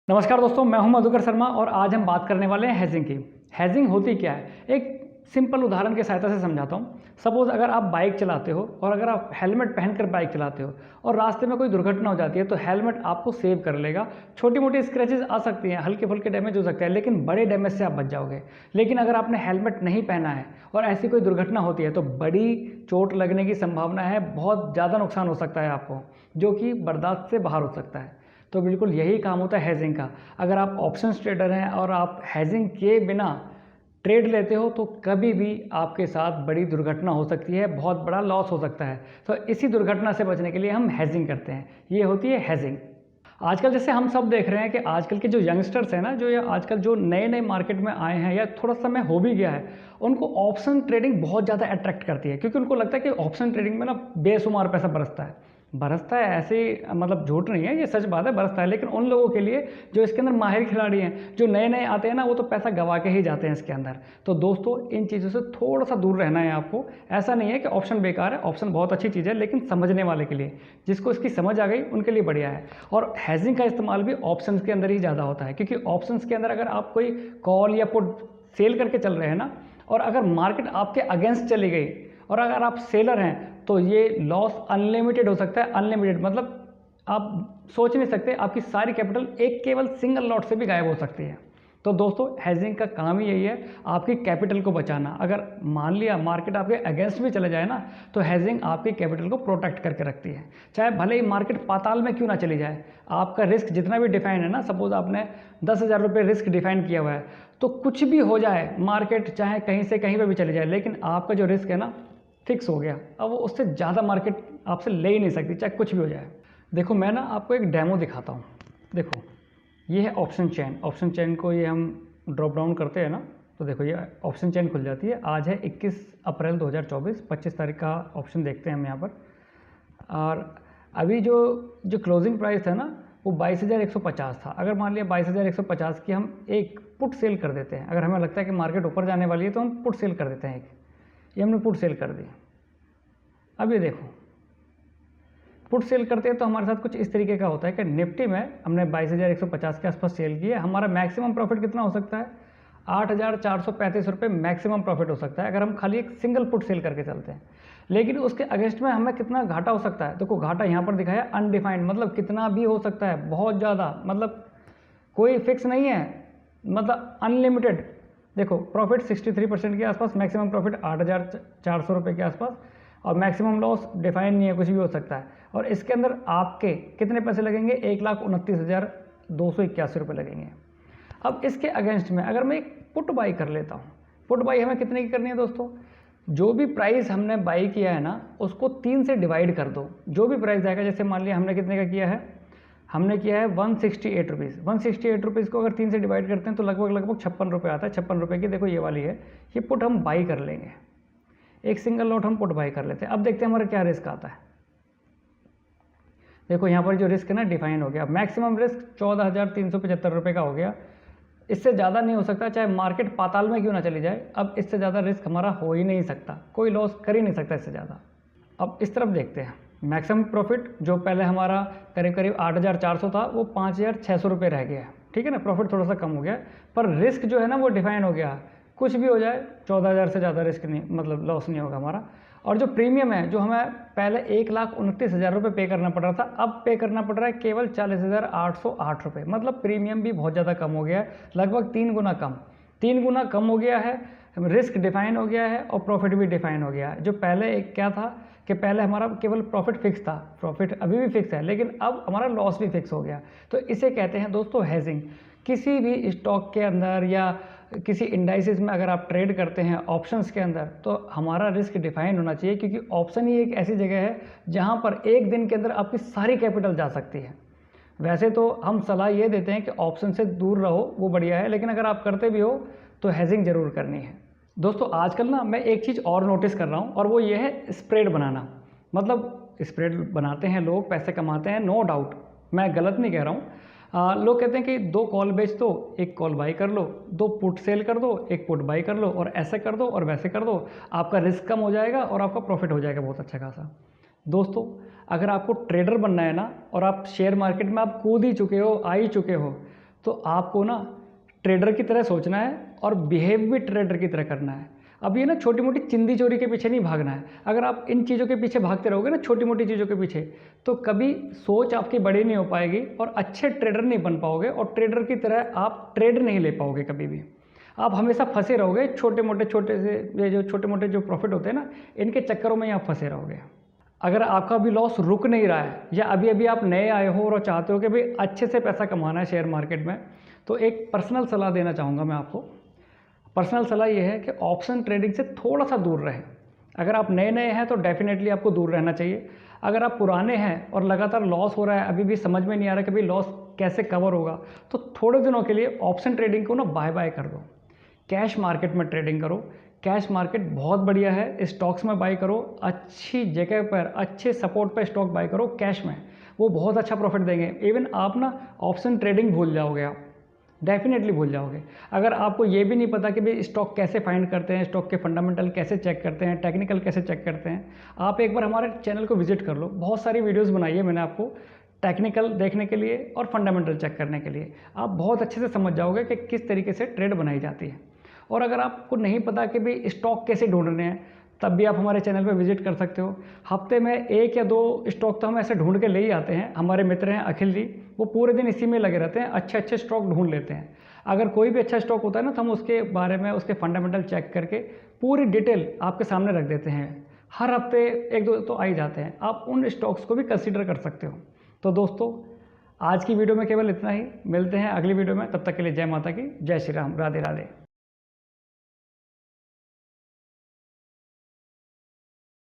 नमस्कार दोस्तों, मैं हूं मधुकर शर्मा और आज हम बात करने वाले हैं हेजिंग की। हेजिंग होती क्या है? एक सिंपल उदाहरण की सहायता से समझाता हूं। सपोज़ अगर आप बाइक चलाते हो और अगर आप हेलमेट पहनकर बाइक चलाते हो और रास्ते में कोई दुर्घटना हो जाती है तो हेलमेट आपको सेव कर लेगा। छोटी-मोटी स्क्रैचेज़ आ सकती हैं, हल्के-फुल्के डैमेज हो सकते हैं, लेकिन बड़े डैमेज से आप बच जाओगे। लेकिन अगर आपने हेलमेट नहीं पहना है और ऐसी कोई दुर्घटना होती है तो बड़ी चोट लगने की संभावना है, बहुत ज़्यादा नुकसान हो सकता है आपको, जो कि बर्दाश्त से बाहर हो सकता है। तो बिल्कुल यही काम होता है हेजिंग का। अगर आप ऑप्शंस ट्रेडर हैं और आप हेजिंग के बिना ट्रेड लेते हो तो कभी भी आपके साथ बड़ी दुर्घटना हो सकती है, बहुत बड़ा लॉस हो सकता है। तो इसी दुर्घटना से बचने के लिए हम हेजिंग करते हैं। ये होती है हेजिंग। आजकल जैसे हम सब देख रहे हैं कि आजकल के जो यंगस्टर्स हैं ना, जो ये आजकल जो नए-नए मार्केट में आए हैं या थोड़ा समय हो भी गया है, उनको ऑप्शन ट्रेडिंग बहुत ज़्यादा अट्रैक्ट करती है, क्योंकि उनको लगता है कि ऑप्शन ट्रेडिंग में ना बेशुमार पैसा बरसता है। बरसता है ऐसे मतलब झूठ नहीं है, ये सच बात है, बरसता है। लेकिन उन लोगों के लिए जो इसके अंदर माहिर खिलाड़ी हैं, जो नए-नए आते हैं ना, वो तो पैसा गँवा के ही जाते हैं इसके अंदर। तो दोस्तों, इन चीज़ों से थोड़ा-सा दूर रहना है आपको। ऐसा नहीं है कि ऑप्शन बेकार है, ऑप्शन बहुत अच्छी चीज़ है, लेकिन समझने वाले के लिए, जिसको इसकी समझ आ गई उनके लिए बढ़िया है। और हेजिंग का इस्तेमाल भी ऑप्शंस के अंदर ही ज़्यादा होता है, क्योंकि ऑप्शंस के अंदर अगर आप कोई कॉल या पुट सेल करके चल रहे हैं ना, और अगर मार्केट आपके अगेंस्ट चली गई और अगर आप सेलर हैं तो ये लॉस अनलिमिटेड हो सकता है। अनलिमिटेड मतलब आप सोच नहीं सकते, आपकी सारी कैपिटल एक केवल सिंगल लॉट से भी गायब हो सकती है। तो दोस्तों, हेजिंग का काम ही यही है, आपकी कैपिटल को बचाना। अगर मान लिया मार्केट आपके अगेंस्ट भी चले जाए ना, तो हेजिंग आपकी कैपिटल को प्रोटेक्ट करके रखती है। चाहे भले ही मार्केट पाताल में क्यों ना चली जाए, आपका रिस्क जितना भी डिफाइन है ना, सपोज आपने 10,000 रुपये रिस्क डिफाइन किया हुआ है, तो कुछ भी हो जाए, मार्केट चाहे कहीं से कहीं पर भी चली जाए, लेकिन आपका जो रिस्क है ना, फिक्स हो गया। अब वो उससे ज़्यादा मार्केट आपसे ले ही नहीं सकती, चाहे कुछ भी हो जाए। देखो, मैं ना आपको एक डेमो दिखाता हूँ। देखो, ये है ऑप्शन चेन। ऑप्शन चेन को ये हम ड्रॉप डाउन करते हैं ना, तो देखो ये ऑप्शन चेन खुल जाती है। आज है 21 अप्रैल 2024, 25 तारीख का ऑप्शन देखते हैं हम यहाँ पर। और अभी जो जो क्लोजिंग प्राइस है ना, वो 22,150 था। अगर मान लिया 22,150 की हम एक पुट सेल कर देते हैं, अगर हमें लगता है कि मार्केट ऊपर जाने वाली है तो हम पुट सेल कर देते हैं। ये हमने पुट सेल कर दी। अब ये देखो, पुट सेल करते हैं तो हमारे साथ कुछ इस तरीके का होता है कि निफ्टी में हमने 22,150 के आसपास सेल किया। हमारा मैक्सिमम प्रॉफिट कितना हो सकता है? 8,435 रुपये मैक्सिमम प्रॉफिट हो सकता है, अगर हम खाली एक सिंगल पुट सेल करके चलते हैं। लेकिन उसके अगेंस्ट में हमें कितना घाटा हो सकता है? देखो, घाटा यहाँ पर दिखाया अनडिफाइंड, मतलब कितना भी हो सकता है, बहुत ज़्यादा, मतलब कोई फिक्स नहीं है, मतलब अनलिमिटेड। देखो, प्रॉफिट 63% के आसपास, मैक्सिमम प्रॉफिट 8,400 रुपये के आसपास, और मैक्सिमम लॉस डिफाइन नहीं है, कुछ भी हो सकता है। और इसके अंदर आपके कितने पैसे लगेंगे? 1,29,281 रुपये लगेंगे। अब इसके अगेंस्ट में अगर मैं एक पुट बाई कर लेता हूँ, पुट बाई हमें कितने की करनी है दोस्तों? जो भी प्राइस हमने बाई किया है ना, उसको 3 से डिवाइड कर दो। जो भी प्राइस आएगा, जैसे मान लिया हमने कितने का किया है, हमने किया है 168 रुपीज़। 168 रुपीज़ को अगर 3 से डिवाइड करते हैं तो लगभग 56 रुपये आता है। 56 रुपये की देखो ये वाली है, ये पुट हम बाई कर लेंगे, एक सिंगल लॉट हम पुट बाई कर लेते हैं। अब देखते हैं हमारा क्या रिस्क आता है। देखो, यहाँ पर जो रिस्क है ना, डिफाइन हो गया। मैक्सिमम रिस्क 14,375 रुपये का हो गया। इससे ज़्यादा नहीं हो सकता, चाहे मार्केट पाताल में क्यों ना चली जाए। अब इससे ज़्यादा रिस्क हमारा हो ही नहीं सकता, कोई लॉस कर ही नहीं सकता इससे ज़्यादा। अब इस तरफ देखते हैं, मैक्सिमम प्रॉफिट जो पहले हमारा करीब 8,400 था, वो 5,600 रुपये रह गया। ठीक है ना, प्रॉफिट थोड़ा सा कम हो गया, पर रिस्क जो है ना वो डिफाइन हो गया। कुछ भी हो जाए, 14,000 से ज़्यादा रिस्क नहीं, मतलब लॉस नहीं होगा हमारा। और जो प्रीमियम है, जो हमें पहले 1,29,000 रुपये पे करना पड़ रहा था, अब पे करना पड़ रहा है केवल 40,808 रुपये। मतलब प्रीमियम भी बहुत ज़्यादा कम हो गया है, लगभग 3 गुना कम। 3 गुना कम हो गया है, रिस्क डिफाइन हो गया है और प्रॉफिट भी डिफाइन हो गया है। जो पहले एक क्या था कि पहले हमारा केवल प्रॉफिट फिक्स था, प्रॉफिट अभी भी फिक्स है, लेकिन अब हमारा लॉस भी फिक्स हो गया। तो इसे कहते हैं दोस्तों हेजिंग। किसी भी स्टॉक के अंदर या किसी इंडाइसिस में अगर आप ट्रेड करते हैं ऑप्शंस के अंदर, तो हमारा रिस्क डिफाइन होना चाहिए, क्योंकि ऑप्शन ही एक ऐसी जगह है जहां पर एक दिन के अंदर आपकी सारी कैपिटल जा सकती है। वैसे तो हम सलाह ये देते हैं कि ऑप्शन से दूर रहो, वो बढ़िया है, लेकिन अगर आप करते भी हो तो हेजिंग ज़रूर करनी है। दोस्तों, आजकल ना मैं एक चीज़ और नोटिस कर रहा हूँ, और वो ये है स्प्रेड बनाना। मतलब स्प्रेड बनाते हैं लोग, पैसे कमाते हैं, नो डाउट, मैं गलत नहीं कह रहा हूँ। लोग कहते हैं कि 2 कॉल बेच दो, 1 कॉल बाई कर लो, 2 पुट सेल कर दो, 1 पुट बाई कर लो, और ऐसे कर दो और वैसे कर दो, आपका रिस्क कम हो जाएगा और आपका प्रॉफिट हो जाएगा बहुत अच्छा खासा। दोस्तों, अगर आपको ट्रेडर बनना है ना, और आप शेयर मार्केट में आप कूद ही चुके हो, आ ही चुके हो, तो आपको ना ट्रेडर की तरह सोचना है और बिहेव भी ट्रेडर की तरह करना है। अब ये ना छोटी मोटी चिंदी चोरी के पीछे नहीं भागना है। अगर आप इन चीज़ों के पीछे भागते रहोगे ना, छोटी मोटी चीज़ों के पीछे, तो कभी सोच आपकी बड़ी नहीं हो पाएगी और अच्छे ट्रेडर नहीं बन पाओगे और ट्रेडर की तरह आप ट्रेड नहीं ले पाओगे कभी भी। आप हमेशा फंसे रहोगे ये जो छोटे मोटे जो प्रॉफिट होते हैं ना, इनके चक्करों में ही आप फंसे रहोगे। अगर आपका भी लॉस रुक नहीं रहा है या अभी अभी आप नए आए हो और चाहते हो कि भाई अच्छे से पैसा कमाना है शेयर मार्केट में, तो एक पर्सनल सलाह देना चाहूँगा मैं आपको। पर्सनल सलाह ये है कि ऑप्शन ट्रेडिंग से थोड़ा सा दूर रहें। अगर आप नए नए हैं तो डेफिनेटली आपको दूर रहना चाहिए। अगर आप पुराने हैं और लगातार लॉस हो रहा है, अभी भी समझ में नहीं आ रहा कि भाई लॉस कैसे कवर होगा, तो थोड़े दिनों के लिए ऑप्शन ट्रेडिंग को ना बाय बाय कर दो। कैश मार्केट में ट्रेडिंग करो। कैश मार्केट बहुत बढ़िया है। स्टॉक्स में बाई करो, अच्छी जगह पर अच्छे सपोर्ट पर स्टॉक बाई करो कैश में, वो बहुत अच्छा प्रॉफिट देंगे। इवन आप ना ऑप्शन ट्रेडिंग भूल जाओगे, आप डेफिनेटली भूल जाओगे। अगर आपको ये भी नहीं पता कि भाई स्टॉक कैसे फाइंड करते हैं, स्टॉक के फंडामेंटल कैसे चेक करते हैं, टेक्निकल कैसे चेक करते हैं, आप एक बार हमारे चैनल को विजिट कर लो। बहुत सारी वीडियोस बनाई है मैंने आपको टेक्निकल देखने के लिए और फंडामेंटल चेक करने के लिए। आप बहुत अच्छे से समझ जाओगे कि किस तरीके से ट्रेड बनाई जाती है। और अगर आपको नहीं पता कि भाई स्टॉक कैसे ढूंढने हैं, तब भी आप हमारे चैनल पर विजिट कर सकते हो। हफ्ते में 1 या 2 स्टॉक तो हम ऐसे ढूंढ के ले ही आते हैं। हमारे मित्र हैं अखिल जी, वो पूरे दिन इसी में लगे रहते हैं, अच्छे अच्छे स्टॉक ढूंढ लेते हैं। अगर कोई भी अच्छा स्टॉक होता है ना, तो हम उसके बारे में उसके फंडामेंटल चेक करके पूरी डिटेल आपके सामने रख देते हैं। हर हफ्ते 1-2 तो आ ही जाते हैं। आप उन स्टॉक्स को भी कंसीडर कर सकते हो। तो दोस्तों, आज की वीडियो में केवल इतना ही। मिलते हैं अगली वीडियो में, तब तक के लिए जय माता की, जय श्री राम, राधे राधे।